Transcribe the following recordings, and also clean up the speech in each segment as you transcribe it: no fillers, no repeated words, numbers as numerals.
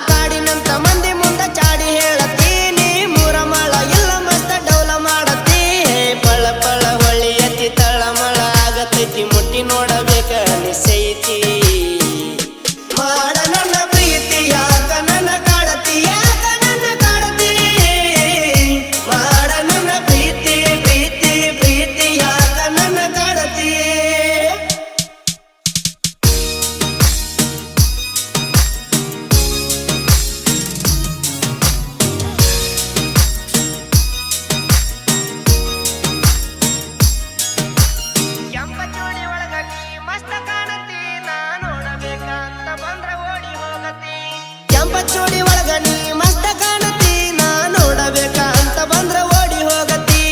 ಕಾಡಿನಂತ ಮಂದಿ ಮುಂದ ಚಾಡಿ ಹೇಳತ್ತೀನಿ ಮೂರ ಮಳ ಇಲ್ಲ ಮಸ್ತ ಡೌಲ ಮಾಡತ್ತಿ ಪಳ ಪಳ ಹೊಳಿಯತಿ ತಳಮಳ ಆಗತೈತಿ ಮುಟ್ಟಿ ನೋಡಬೇಕ ನಿಸೈತಿ ಮಾಡ ನನ್ನ ಪ್ರೀತಿ ಯಾಕ ನನ್ನ ಕಾಡತಿ ಯಾಕ ನನ್ನ ಕಾಡತಿ ಮಾಡ ನನ್ನ ಪ್ರೀತಿ ಪ್ರೀತಿ ಪ್ರೀತಿ ಯಾಕ ನನ್ನ ಕಾಡತಿ ಕೆಂಪಚೂಡಿ ಒಳಗ ನೀ ಮಸ್ತ ಕಾಣತಿ ನಾ ನೋಡಬೇಕಂತ ಬಂದ್ರ ಓಡಿ ಹೋಗತಿ ಕೆಂಪಚೂಡಿ ಒಳಗ ನೀ ಮಸ್ತ ಕಾಣತಿ ನಾ ನೋಡಬೇಕಂತ ಬಂದ್ರ ಓಡಿ ಹೋಗತಿ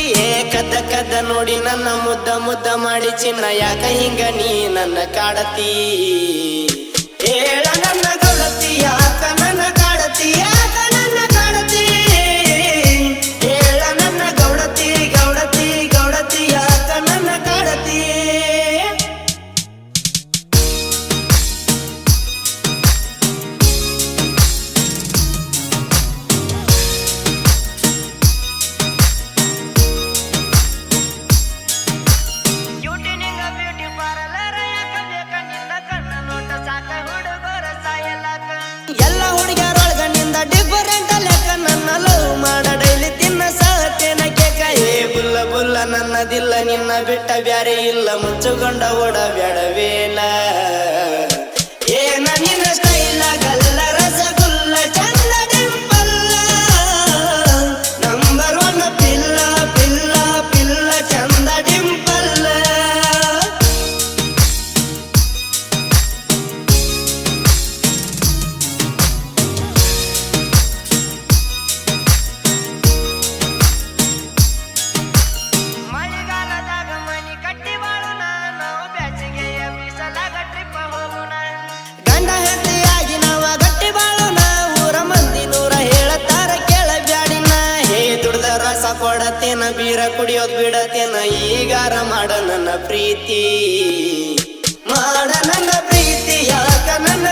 ಕದ್ದ ಕದ್ದ ನೋಡಿ ನನ್ನ ಮುದ್ದ ಮುದ್ದ ಮಾಡಿ ಚಿನ್ನ ಯಾಕ ಹಿಂಗ ನೀ ನನ್ನ ಕಾಡತಿ ಹೇಳ ನನ್ನ ಗೌಡತಿ ಯಾಕ ನನ್ನ ಕಾಡತಿ ಯಾಕ ನನ್ನ ಕಾಡತಿ ಹೇಳ ನನ್ನ ಗೌಡತಿ ಗೌಡತಿ ಗೌಡತಿ ಯಾಕ ನನ್ನ ಕಾಡತಿ ಬ್ಯೂಟಿ ನಿಂಗ ಬ್ಯೂಟಿ ಪಾರ್ಲರ್ ಯಾಕ ಬೇಕ ನಿನ್ನ ಕಣ್ಣ ನೋಟ ಸಾಕ ಹುಡುಗರ ಸಾಯಲಾಕ ಎಲ್ಲ ಹುಡುಗರೊಳಗ ನಿಂದ ಡಿಫರೆಂಟ್ ಲೆಕ್ಕ ನನ್ನ ಲವ್ ಮಾಡ ಡೈಲಿ ತಿನ್ನ ಸಹತೇನ ಕೇಕ ಏ ಬುಲ್ಲ ಬುಲ್ಲ ನನ್ನದಿಲ್ಲ ನಿನ್ನ ಬಿಟ್ಟ ಬ್ಯಾರೆ ಇಲ್ಲ ಮುಚ್ಚುಗೊಂಡ ಓಡ ಬ್ಯಾಡವೇನ ಏನ ನಿನ್ನ ಸ್ಟೈಲ ಗಲ್ಲ ರಸಗುಲ್ಲ ಚಂದ ಡಿಂಪಲ್ಲ ನಂಬರ್ ಒನ್ ಪಿಲ್ಲ ಪಿಲ್ಲ ಪಿಲ್ಲ ಚಂದ ಡಿಂಪಲ್ಲ ಮಳೆಗಾಲದಾಗ ಮನಿ ಕಟ್ಟಿ ಬಾಳುನ ನಾವು ಬ್ಯಾಸಿಗೆಯ ಮೀಸಲಾಗ ಟ್ರಿಪ್ ಹೋಗುಣ ಗಂಡ ಹೆಂಡತಿಯಾಗಿ ನಾವ ಗಟ್ಟಿ ಬಾಳುನ ಊರ ಮಂದಿ ನೂರ ಹೇಳತಾರ ಕೇಳಬ್ಯಾಡಿನ ಹೇ ದುಡ್ದ ರಸ ಕೊಡತೇನ ಬೀರ ಕುಡಿಯೋದ್ ಬಿಡತೇನ ಈಗಾರ ಮಾಡ ನನ್ನ ಪ್ರೀತಿ ಮಾಡ ನನ್ನ ಪ್ರೀತಿ ಯಾಕ ನನ್ನ